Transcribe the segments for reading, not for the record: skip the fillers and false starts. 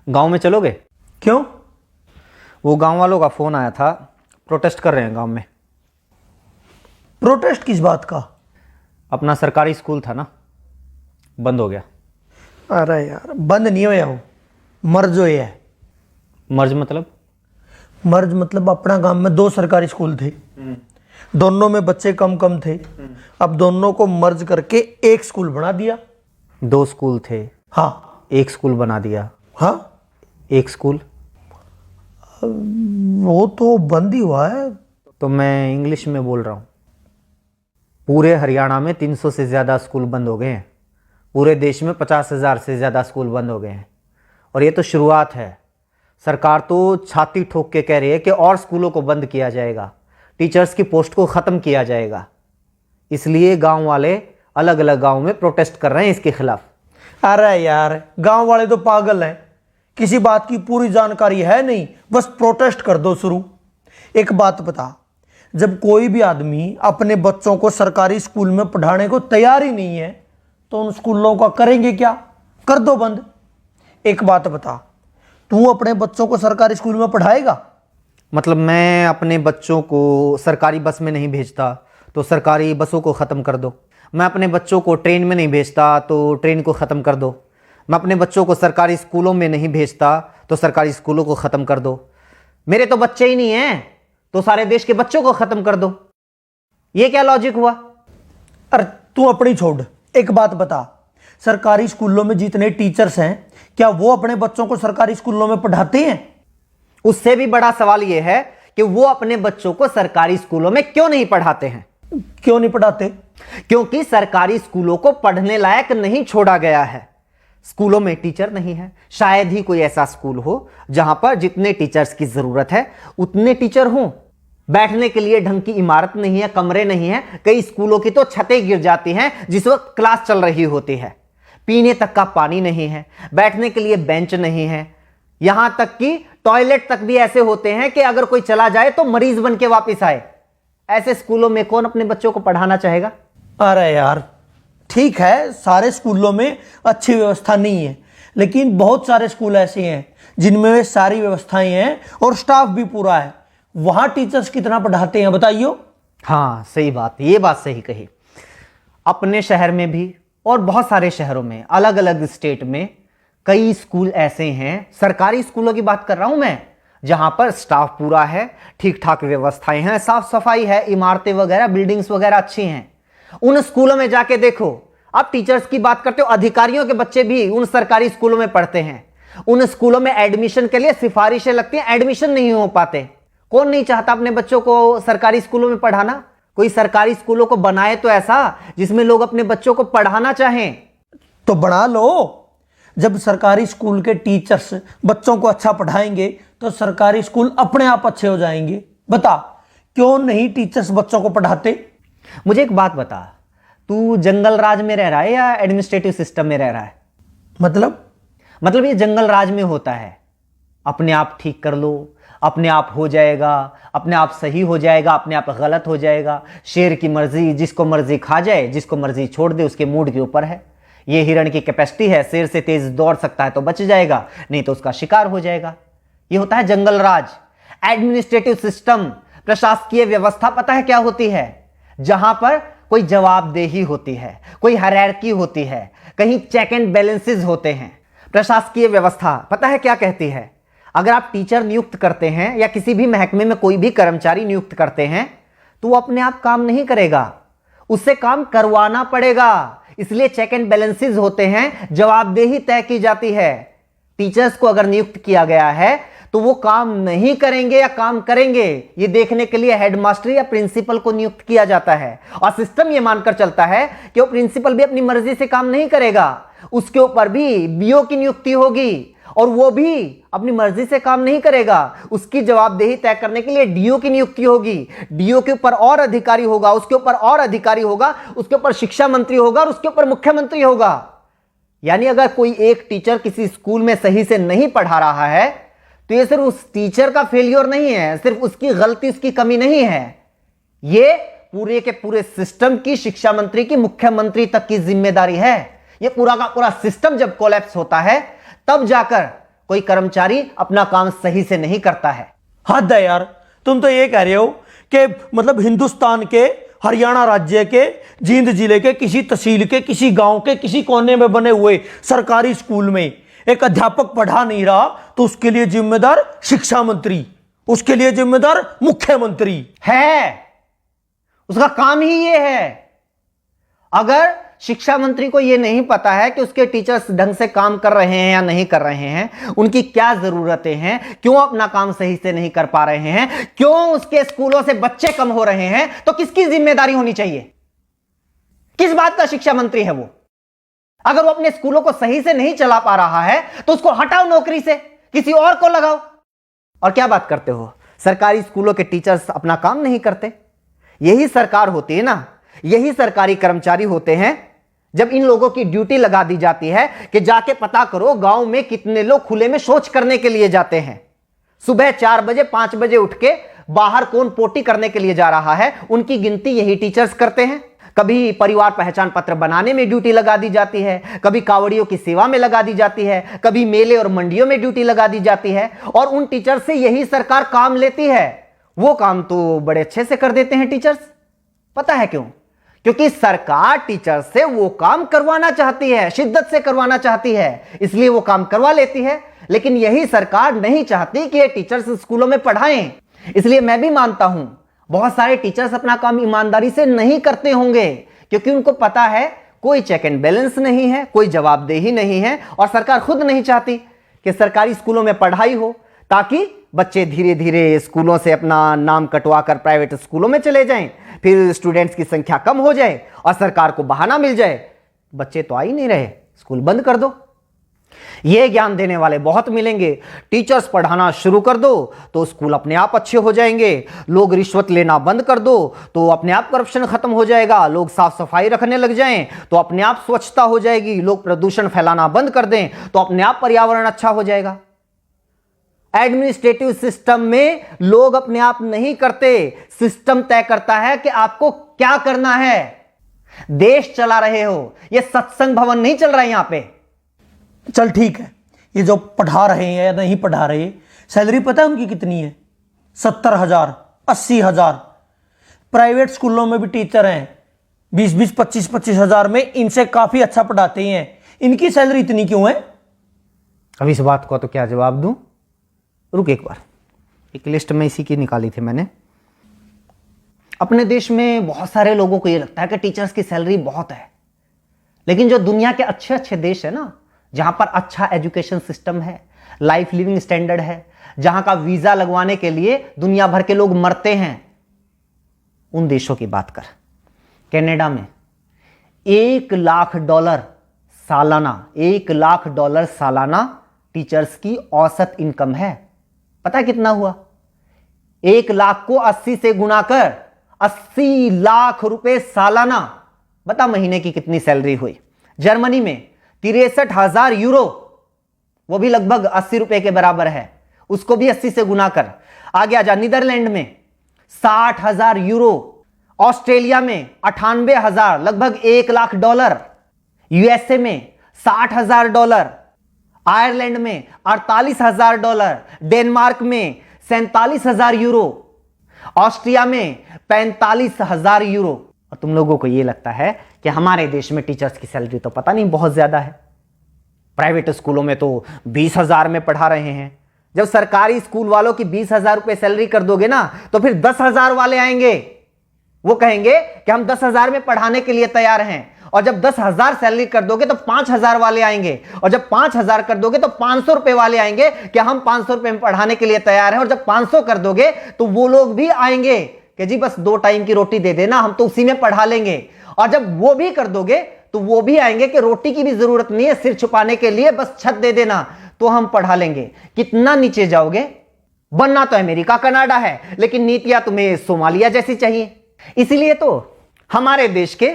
गांव में चलोगे? क्यों? वो गांव वालों का फोन आया था, प्रोटेस्ट कर रहे हैं गांव में। प्रोटेस्ट किस बात का? अपना सरकारी स्कूल था ना, बंद हो गया। अरे यार, बंद नहीं होया हो, मर्ज होया है। मर्ज मतलब? मर्ज मतलब अपना गांव में 2 सरकारी स्कूल थे, दोनों में बच्चे कम कम थे। अब दोनों को मर्ज करके एक स्कूल बना दिया। 2 स्कूल थे, हाँ। एक स्कूल बना दिया। हाँ, एक स्कूल वो तो बंद ही हुआ है। तो मैं इंग्लिश में बोल रहा हूँ। पूरे हरियाणा में 300 से ज़्यादा स्कूल बंद हो गए हैं। पूरे देश में 50,000 से ज़्यादा स्कूल बंद हो गए हैं। और ये तो शुरुआत है। सरकार तो छाती ठोक के कह रही है कि और स्कूलों को बंद किया जाएगा, टीचर्स की पोस्ट को ख़त्म किया जाएगा। इसलिए गांव वाले अलग अलग गांव में प्रोटेस्ट कर रहे हैं इसके खिलाफ। अरे यार, गांव वाले तो पागल हैं, किसी बात की पूरी जानकारी है नहीं, बस प्रोटेस्ट कर दो शुरू। एक बात बता, जब कोई भी आदमी अपने बच्चों को सरकारी स्कूल में पढ़ाने को तैयार ही नहीं है तो उन स्कूलों का करेंगे क्या? कर दो बंद। एक बात बता, तू अपने बच्चों को सरकारी स्कूल में पढ़ाएगा? मतलब मैं अपने बच्चों को सरकारी बस में नहीं भेजता तो सरकारी बसों को ख़त्म कर दो। मैं अपने बच्चों को ट्रेन में नहीं भेजता तो ट्रेन को ख़त्म कर दो। मैं अपने बच्चों को सरकारी स्कूलों में नहीं भेजता तो सरकारी स्कूलों को ख़त्म कर दो। मेरे तो बच्चे ही नहीं हैं तो सारे देश के बच्चों को ख़त्म कर दो। ये क्या लॉजिक हुआ? अरे तू अपनी छोड़, एक बात बता, सरकारी स्कूलों में जितने टीचर्स हैं क्या वो अपने बच्चों को सरकारी स्कूलों में पढ़ाते हैं? उससे भी बड़ा सवाल यह है कि वो अपने बच्चों को सरकारी स्कूलों में क्यों नहीं पढ़ाते हैं? क्यों नहीं पढ़ाते? क्योंकि सरकारी स्कूलों को पढ़ने लायक नहीं छोड़ा गया है। स्कूलों में टीचर नहीं है। शायद ही कोई ऐसा स्कूल हो जहां पर जितने टीचर्स की जरूरत है उतने टीचर हों। बैठने के लिए ढंग की इमारत नहीं है, कमरे नहीं है। कई स्कूलों की तो छतें गिर जाती हैं जिस वक्त क्लास चल रही होती है। पीने तक का पानी नहीं है, बैठने के लिए बेंच नहीं है। यहां तक कि टॉयलेट तक भी ऐसे होते हैं कि अगर कोई चला जाए तो मरीज बन के वापस आए। ऐसे स्कूलों में कौन अपने बच्चों को पढ़ाना चाहेगा? अरे यार ठीक है, सारे स्कूलों में अच्छी व्यवस्था नहीं है, लेकिन बहुत सारे स्कूल ऐसे हैं जिनमें सारी व्यवस्थाएं हैं और स्टाफ भी पूरा है। वहां टीचर्स कितना पढ़ाते हैं बताइयो? हाँ सही बात, ये बात सही कही। अपने शहर में भी और बहुत सारे शहरों में, अलग अलग स्टेट में कई स्कूल ऐसे हैं, सरकारी स्कूलों की बात कर रहा हूं मैं, जहां पर स्टाफ पूरा है, ठीक ठाक व्यवस्थाएं हैं, साफ सफाई है, इमारतें वगैरह, बिल्डिंग्स वगैरह अच्छी हैं। उन स्कूलों में जाके देखो। आप टीचर्स की बात करते हो, अधिकारियों के बच्चे भी उन सरकारी स्कूलों में पढ़ते हैं। उन स्कूलों में एडमिशन के लिए सिफारिशें लगती हैं, एडमिशन नहीं हो पाते। कौन नहीं चाहता अपने बच्चों को सरकारी स्कूलों में पढ़ाना? कोई सरकारी स्कूलों को बनाए तो ऐसा जिसमें लोग अपने बच्चों को पढ़ाना चाहें। तो बना लो। जब सरकारी स्कूल के टीचर्स बच्चों को अच्छा पढ़ाएंगे तो सरकारी स्कूल अपने आप अच्छे हो जाएंगे। बता, क्यों नहीं टीचर्स बच्चों को पढ़ाते? मुझे एक बात बता, तू जंगल राज में रह रहा है या एडमिनिस्ट्रेटिव सिस्टम में रह रहा है? मतलब ये जंगल राज में होता है। अपने आप ठीक कर लो, अपने आप हो जाएगा, अपने आप सही हो जाएगा, अपने आप गलत हो जाएगा। शेर की मर्जी, जिसको मर्जी खा जाए, जिसको मर्जी छोड़ दे, उसके मूड के ऊपर है। ये हिरण की कैपेसिटी है, शेर से तेज दौड़ सकता है तो बच जाएगा, नहीं तो उसका शिकार हो जाएगा। ये होता है जंगल राज। एडमिनिस्ट्रेटिव सिस्टम, प्रशासकीय व्यवस्था पता है क्या होती है? जहां पर कोई जवाबदेही होती है, कोई हायरार्की होती है, कहीं चेक एंड बैलेंसेस होते हैं। प्रशासकीय व्यवस्था पता है क्या कहती है? अगर आप टीचर नियुक्त करते हैं या किसी भी महकमे में कोई भी कर्मचारी नियुक्त करते हैं तो वो अपने आप काम नहीं करेगा, उससे काम करवाना पड़ेगा। इसलिए चेक एंड बैलेंसेस होते हैं, जवाबदेही तय की जाती है। टीचर्स को अगर नियुक्त किया गया है तो वो काम नहीं करेंगे या काम करेंगे, ये देखने के लिए हेडमास्टर या प्रिंसिपल को नियुक्त किया जाता है। और सिस्टम ये मानकर चलता है कि वो प्रिंसिपल भी अपनी मर्जी से काम नहीं करेगा, उसके ऊपर भी बीओ की नियुक्ति होगी और वो भी अपनी मर्जी से काम नहीं करेगा। उसकी जवाबदेही तय करने के लिए डीओ की नियुक्ति होगी। डीओ के ऊपर और अधिकारी होगा, उसके ऊपर और अधिकारी होगा, उसके ऊपर शिक्षा मंत्री होगा और उसके ऊपर मुख्यमंत्री होगा। यानी अगर कोई एक टीचर किसी स्कूल में सही से नहीं पढ़ा रहा है तो ये सिर्फ उस टीचर का फेलियर नहीं है, सिर्फ उसकी गलती, उसकी कमी नहीं है, ये पूरे के पूरे सिस्टम की, शिक्षा मंत्री की, मुख्यमंत्री तक की जिम्मेदारी है। ये पूरा का पूरा सिस्टम जब कोलैप्स होता है तब जाकर कोई कर्मचारी अपना काम सही से नहीं करता है। हद है यार, तुम तो ये कह रहे हो कि मतलब हिंदुस्तान के हरियाणा राज्य के जींद जिले के किसी तहसील के किसी गांव के किसी कोने में बने हुए सरकारी स्कूल में एक अध्यापक पढ़ा नहीं रहा तो उसके लिए जिम्मेदार शिक्षा मंत्री, उसके लिए जिम्मेदार मुख्यमंत्री है। उसका काम ही ये है। अगर शिक्षा मंत्री को यह नहीं पता है कि उसके टीचर्स ढंग से काम कर रहे हैं या नहीं कर रहे हैं, उनकी क्या जरूरतें हैं, क्यों अपना काम सही से नहीं कर पा रहे हैं, क्यों उसके स्कूलों से बच्चे कम हो रहे हैं, तो किसकी जिम्मेदारी होनी चाहिए? किस बात का शिक्षा मंत्री है वो? अगर वो अपने स्कूलों को सही से नहीं चला पा रहा है तो उसको हटाओ नौकरी से, किसी और को लगाओ। और क्या बात करते हो, सरकारी स्कूलों के टीचर्स अपना काम नहीं करते? यही सरकार होती है ना, यही सरकारी कर्मचारी होते हैं जब इन लोगों की ड्यूटी लगा दी जाती है कि जाके पता करो गांव में कितने लोग खुले में शौच करने के लिए जाते हैं। सुबह 4 बजे 5 बजे उठ के बाहर कौन पोटी करने के लिए जा रहा है, उनकी गिनती यही टीचर्स करते हैं। कभी परिवार पहचान पत्र बनाने में ड्यूटी लगा दी जाती है, कभी कावड़ियों की सेवा में लगा दी जाती है, कभी मेले और मंडियों में ड्यूटी लगा दी जाती है, और उन टीचर से यही सरकार काम लेती है। वो काम तो बड़े अच्छे से कर देते हैं टीचर्स। पता है क्यों? क्योंकि सरकार टीचर से वो काम करवाना चाहती है, शिद्दत से करवाना चाहती है, इसलिए वो काम करवा लेती है। लेकिन यही सरकार नहीं चाहती कि ये टीचर्स स्कूलों में पढ़ाएं। इसलिए मैं भी मानता हूं बहुत सारे टीचर्स अपना काम ईमानदारी से नहीं करते होंगे, क्योंकि उनको पता है कोई चेक एंड बैलेंस नहीं है, कोई जवाबदेही नहीं है, और सरकार खुद नहीं चाहती कि सरकारी स्कूलों में पढ़ाई हो, ताकि बच्चे धीरे धीरे स्कूलों से अपना नाम कटवा कर प्राइवेट स्कूलों में चले जाएं, फिर स्टूडेंट्स की संख्या कम हो जाए और सरकार को बहाना मिल जाए, बच्चे तो आ ही नहीं रहे, स्कूल बंद कर दो। ये ज्ञान देने वाले बहुत मिलेंगे, टीचर्स पढ़ाना शुरू कर दो तो स्कूल अपने आप अच्छे हो जाएंगे। लोग रिश्वत लेना बंद कर दो तो अपने आप करप्शन खत्म हो जाएगा। लोग साफ सफाई रखने लग जाएं तो अपने आप स्वच्छता हो जाएगी। लोग प्रदूषण फैलाना बंद कर दें तो अपने आप पर्यावरण अच्छा हो जाएगा। एडमिनिस्ट्रेटिव सिस्टम में लोग अपने आप नहीं करते, सिस्टम तय करता है कि आपको क्या करना है। देश चला रहे हो, ये सत्संग भवन नहीं चल रहा है यहां पे। चल ठीक है, ये जो पढ़ा रहे हैं या नहीं पढ़ा रहे, सैलरी पता है उनकी कितनी है? 70,000, 80,000। प्राइवेट स्कूलों में भी टीचर हैं 20-20, 25-25 हजार में, इनसे काफी अच्छा पढ़ाते हैं, इनकी सैलरी इतनी क्यों है? अब इस बात को तो क्या जवाब दूं? रुक एक बार, एक लिस्ट में इसी की निकाली थी मैंने। अपने देश में बहुत सारे लोगों को यह लगता है कि टीचर्स की सैलरी बहुत है, लेकिन जो दुनिया के अच्छे अच्छे देश है ना, जहां पर अच्छा एजुकेशन सिस्टम है, लाइफ लिविंग स्टैंडर्ड है, जहां का वीजा लगवाने के लिए दुनिया भर के लोग मरते हैं, उन देशों की बात कर। कनाडा में $1,00,000 सालाना, $1,00,000 सालाना टीचर्स की औसत इनकम है। पता है कितना हुआ? 1 लाख को 80 से गुणा कर 80 लाख रुपए सालाना। बता महीने की कितनी सैलरी हुई? जर्मनी में 63,000 यूरो, वो भी लगभग 80 रुपए के बराबर है, उसको भी 80 से गुना कर। आगे आ जा, नीदरलैंड में 60,000 यूरो, ऑस्ट्रेलिया में 98,000, लगभग $1,00,000, यूएसए में $60,000, आयरलैंड में $48,000, डेनमार्क में 47,000 यूरो, ऑस्ट्रिया में 45,000 यूरो। और तुम लोगों को यह लगता है कि हमारे देश में टीचर्स की सैलरी तो पता नहीं बहुत ज्यादा है। प्राइवेट स्कूलों में तो 20,000 में पढ़ा रहे हैं। जब सरकारी स्कूल वालों की 20,000 रुपए सैलरी कर दोगे ना, तो फिर 10,000 वाले आएंगे, वो कहेंगे कि हम 10,000 में पढ़ाने के लिए तैयार हैं। और जब 10,000 सैलरी कर दोगे तो 5,000 वाले आएंगे, और जब 5,000 कर दोगे तो 500 रुपए वाले आएंगे कि हम 500 रुपए में पढ़ाने के लिए तैयार हैं। और जब 500 कर दोगे तो वो लोग भी आएंगे कि जी बस 2 टाइम की रोटी दे देना, हम तो उसी में पढ़ा लेंगे। और जब वो भी कर दोगे तो वो भी आएंगे कि रोटी की भी जरूरत नहीं है, सिर छुपाने के लिए बस छत दे देना तो हम पढ़ा लेंगे। कितना नीचे जाओगे? बनना तो अमेरिका कनाडा है, लेकिन नीतियां तुम्हें सोमालिया जैसी चाहिए। इसलिए तो हमारे देश के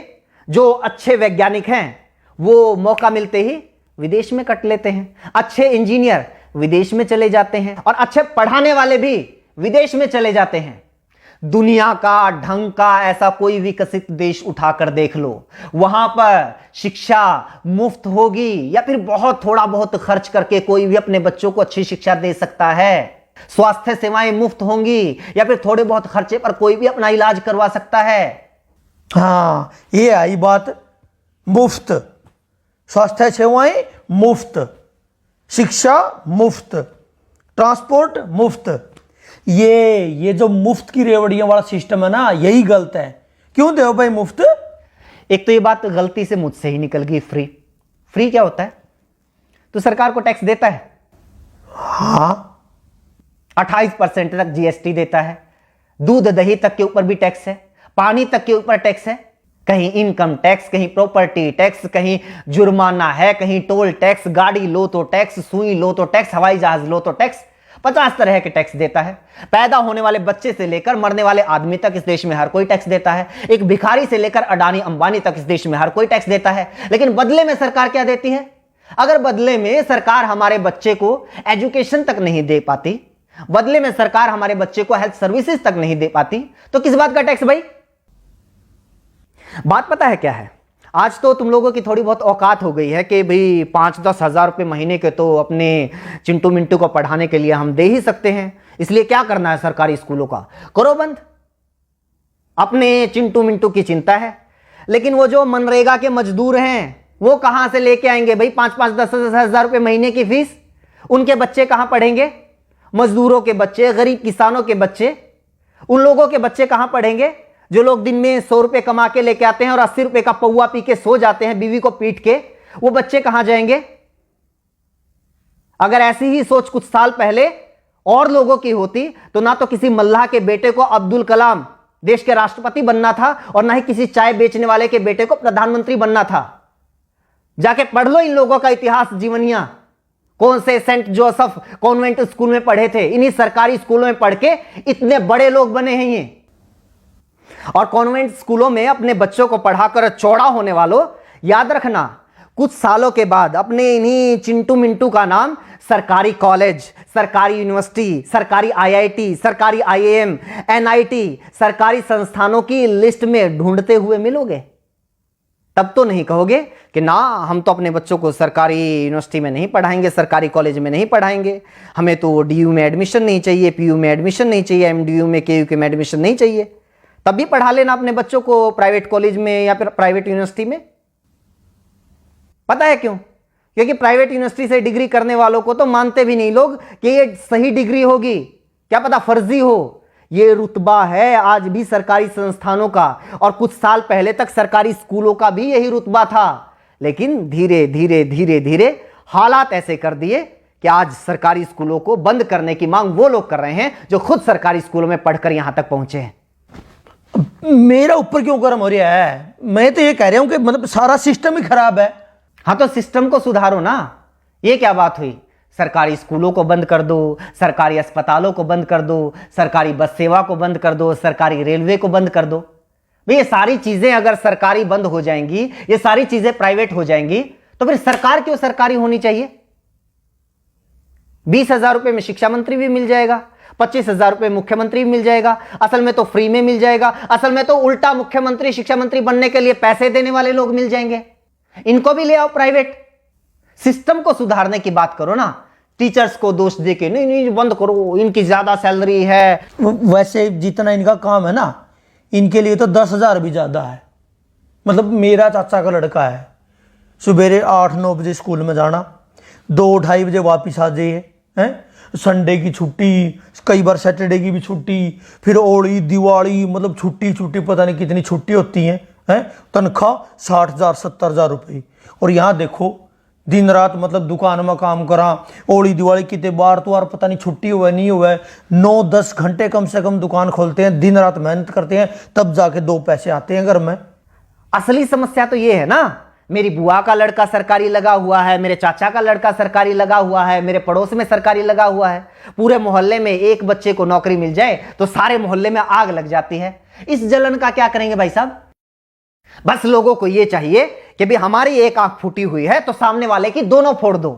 जो अच्छे वैज्ञानिक हैं वो मौका मिलते ही विदेश में कट लेते हैं, अच्छे इंजीनियर विदेश में चले जाते हैं, और अच्छे पढ़ाने वाले भी विदेश में चले जाते हैं। दुनिया का ढंग का ऐसा कोई विकसित देश उठाकर देख लो, वहां पर शिक्षा मुफ्त होगी या फिर बहुत थोड़ा बहुत खर्च करके कोई भी अपने बच्चों को अच्छी शिक्षा दे सकता है। स्वास्थ्य सेवाएं मुफ्त होंगी या फिर थोड़े बहुत खर्चे पर कोई भी अपना इलाज करवा सकता है। हाँ, ये आई बात, मुफ्त स्वास्थ्य सेवाएं मुफ्त, शिक्षा मुफ्त, ट्रांसपोर्ट मुफ्त। ये जो मुफ्त की रेवड़ियों वाला सिस्टम है ना, यही गलत है। क्यों दे भाई मुफ्त? एक तो ये बात गलती से मुझसे ही निकल गई, फ्री। फ्री क्या होता है? तो सरकार को टैक्स देता है, हाँ 28% तक जीएसटी देता है, दूध दही तक के ऊपर भी टैक्स है, पानी तक के ऊपर टैक्स है, कहीं इनकम टैक्स, कहीं प्रॉपर्टी टैक्स, कहीं जुर्माना है, कहीं टोल टैक्स, गाड़ी लो तो टैक्स, सुई लो तो टैक्स, हवाई जहाज लो तो टैक्स, 50 तरह के टैक्स देता है। पैदा होने वाले बच्चे से लेकर मरने वाले आदमी तक इस देश में हर कोई टैक्स देता है। एक भिखारी से लेकर अडानी अंबानी तक इस देश में हर कोई टैक्स देता है। लेकिन बदले में सरकार क्या देती है? अगर बदले में सरकार हमारे बच्चे को एजुकेशन तक नहीं दे पाती, बदले में सरकार हमारे बच्चे को हेल्थ सर्विसेज तक नहीं दे पाती, तो किस बात का टैक्स भाई? बात पता है क्या है? आज तो तुम लोगों की थोड़ी बहुत औकात हो गई है कि भाई 5-10 हजार रुपए महीने के तो अपने चिंटू मिंटू को पढ़ाने के लिए हम दे ही सकते हैं, इसलिए क्या करना है सरकारी स्कूलों का, करो बंद। अपने चिंटू मिंटू की चिंता है, लेकिन वो जो मनरेगा के मजदूर हैं वो कहां से लेके आएंगे भाई 5-5, 10-10 हजार रुपए महीने की फीस? उनके बच्चे कहां पढ़ेंगे? मजदूरों के बच्चे, गरीब किसानों के बच्चे, उन लोगों के बच्चे कहां पढ़ेंगे जो लोग दिन में 100 रुपए कमा के लेके आते हैं और 80 रुपए का पौवा पी के सो जाते हैं बीवी को पीट के? वो बच्चे कहां जाएंगे? अगर ऐसी ही सोच कुछ साल पहले और लोगों की होती तो ना तो किसी मल्लाह के बेटे को अब्दुल कलाम देश के राष्ट्रपति बनना था और ना ही किसी चाय बेचने वाले के बेटे को प्रधानमंत्री बनना था। जाके पढ़ लो इन लोगों का इतिहास, जीवनियां, कौन से सेंट जोसेफ कॉन्वेंट स्कूल में पढ़े थे, इन्हीं सरकारी स्कूलों में पढ़ के इतने बड़े लोग बने हैं ये। और कॉन्वेंट स्कूलों में अपने बच्चों को पढ़ाकर चौड़ा होने वालों, याद रखना कुछ सालों के बाद अपने इन्हीं चिंटू मिंटू का नाम सरकारी कॉलेज, सरकारी यूनिवर्सिटी, सरकारी आईआईटी, सरकारी आईएएम, एनआईटी, सरकारी संस्थानों की लिस्ट में ढूंढते हुए मिलोगे। तब तो नहीं कहोगे कि ना हम तो अपने बच्चों को सरकारी यूनिवर्सिटी में नहीं पढ़ाएंगे, सरकारी कॉलेज में नहीं पढ़ाएंगे, हमें तो डीयू में एडमिशन नहीं चाहिए, पीयू में एडमिशन नहीं चाहिए, एमडीयू में केयू में एडमिशन नहीं चाहिए। तब भी पढ़ा लेना अपने बच्चों को प्राइवेट कॉलेज में या फिर प्राइवेट यूनिवर्सिटी में। पता है क्यों? क्योंकि प्राइवेट यूनिवर्सिटी से डिग्री करने वालों को तो मानते भी नहीं लोग कि ये सही डिग्री होगी, क्या पता फर्जी हो। ये रुतबा है आज भी सरकारी संस्थानों का, और कुछ साल पहले तक सरकारी स्कूलों का भी यही रुतबा था। लेकिन धीरे धीरे धीरे धीरे हालात ऐसे कर दिए कि आज सरकारी स्कूलों को बंद करने की मांग वो लोग कर रहे हैं जो खुद सरकारी स्कूलों में पढ़कर यहां तक पहुंचे हैं। मेरा ऊपर क्यों गर्म हो रहा है? मैं तो ये कह रहा हूं कि मतलब सारा सिस्टम ही खराब है। हाँ तो सिस्टम को सुधारो ना। ये क्या बात हुई? सरकारी स्कूलों को बंद कर दो, सरकारी अस्पतालों को बंद कर दो, सरकारी बस सेवा को बंद कर दो, सरकारी रेलवे को बंद कर दो। भाई ये सारी चीजें अगर सरकारी बंद हो जाएंगी, ये सारी चीजें प्राइवेट हो जाएंगी, तो फिर सरकार क्यों सरकारी होनी चाहिए? 20,000 रुपए में शिक्षा मंत्री भी मिल जाएगा, 25,000 रुपए मुख्यमंत्री भी मिल जाएगा, असल में तो फ्री में मिल जाएगा। असल में तो उल्टा मुख्यमंत्री शिक्षा मंत्री बनने के लिए पैसे देने वाले लोग मिल जाएंगे। इनको भी ले आओ प्राइवेट। सिस्टम को सुधारने की बात करो ना, टीचर्स को दोष देके नहीं नहीं बंद करो, इनकी ज्यादा सैलरी है। वैसे जितना इनका काम है ना, इनके लिए तो 10,000 भी ज्यादा है। मतलब मेरा चाचा का लड़का है, सुबेरे 8-9 बजे स्कूल में जाना, 2-2:30 बजे वापिस आ जाइए, हैं संडे की छुट्टी, कई बार सैटरडे की भी छुट्टी, फिर होली दिवाली, मतलब छुट्टी पता नहीं कितनी छुट्टी होती हैं, तनख्वाह 60,000 70,000 रुपये। और यहाँ देखो दिन रात मतलब दुकान में काम करा, होली दिवाली कितने बार तो पता नहीं छुट्टी हुआ नहीं हुआ है, 9-10 घंटे कम से कम दुकान खोलते हैं, दिन रात मेहनत करते हैं, तब जाके 2 पैसे आते हैं घर में। असली समस्या तो ये है ना, मेरी बुआ का लड़का सरकारी लगा हुआ है, मेरे चाचा का लड़का सरकारी लगा हुआ है, मेरे पड़ोस में सरकारी लगा हुआ है। पूरे मोहल्ले में एक बच्चे को नौकरी मिल जाए तो सारे मोहल्ले में आग लग जाती है। इस जलन का क्या करेंगे भाई साहब? बस लोगों को यह चाहिए कि भी हमारी एक आंख फूटी हुई है तो सामने वाले की दोनों फोड़ दो।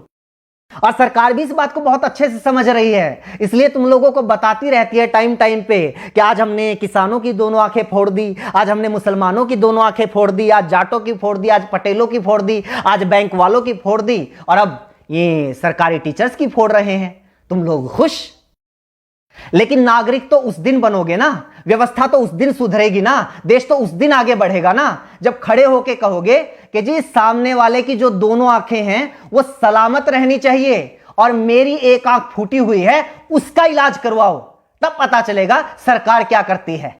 और सरकार भी इस बात को बहुत अच्छे से समझ रही है, इसलिए तुम लोगों को बताती रहती है टाइम टाइम पे कि आज हमने किसानों की दोनों आंखें फोड़ दी, आज हमने मुसलमानों की दोनों आंखें फोड़ दी, आज जाटों की फोड़ दी, आज पटेलों की फोड़ दी, आज बैंक वालों की फोड़ दी, और अब ये सरकारी टीचर्स की फोड़ रहे हैं। तुम लोग खुश। लेकिन नागरिक तो उस दिन बनोगे ना, व्यवस्था तो उस दिन सुधरेगी ना, देश तो उस दिन आगे बढ़ेगा ना, जब खड़े होके कहोगे कि जी सामने वाले की जो दोनों आंखें हैं वो सलामत रहनी चाहिए और मेरी एक आंख फूटी हुई है उसका इलाज करवाओ, तब पता चलेगा सरकार क्या करती है।